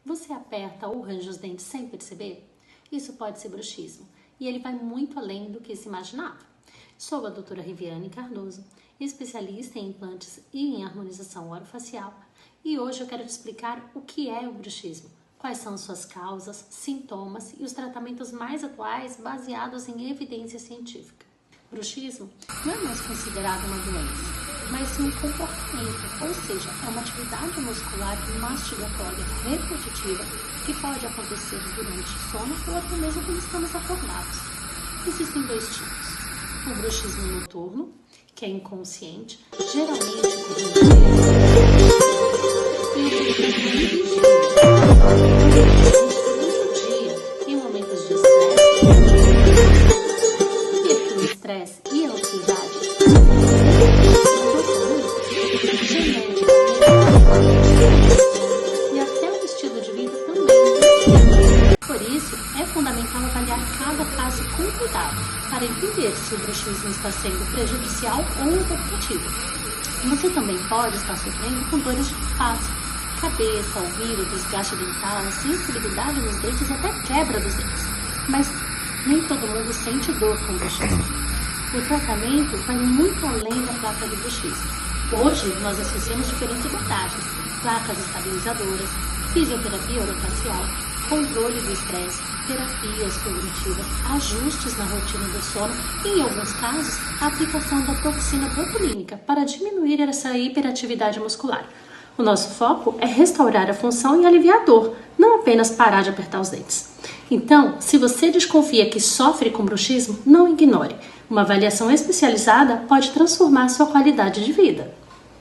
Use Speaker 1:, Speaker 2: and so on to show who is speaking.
Speaker 1: Você aperta ou range os dentes sem perceber? Isso pode ser bruxismo, e ele vai muito além do que se imaginava. Sou a doutora Riviane Cardoso, especialista em implantes e em harmonização orofacial, e hoje eu quero te explicar o que é o bruxismo, quais são suas causas, sintomas e os tratamentos mais atuais baseados em evidência científica. Bruxismo não é mais considerado uma doença, mas sim um comportamento, ou seja, é uma atividade muscular mastigatória repetitiva que pode acontecer durante o sono ou até mesmo quando estamos acordados. Existem dois tipos. O bruxismo noturno, que é inconsciente, geralmente ocorre em momentos de estresse e ansiedade. E até o estilo de vida também. Por isso, é fundamental avaliar cada caso com cuidado para entender se o bruxismo está sendo prejudicial ou adaptativo. Você também pode estar sofrendo com dores de face, cabeça, ouvido, desgaste dental, sensibilidade nos dentes e até quebra dos dentes. Mas nem todo mundo sente dor com bruxismo. O tratamento vai muito além da placa de bruxismo. Hoje, nós associamos diferentes abordagens: placas estabilizadoras, fisioterapia orofacial, controle do estresse, terapias cognitivas, ajustes na rotina do sono e, em alguns casos, a aplicação da toxina botulínica para diminuir essa hiperatividade muscular. O nosso foco é restaurar a função e aliviar a dor, não apenas parar de apertar os dentes. Então, se você desconfia que sofre com bruxismo, não ignore. Uma avaliação especializada pode transformar sua qualidade de vida.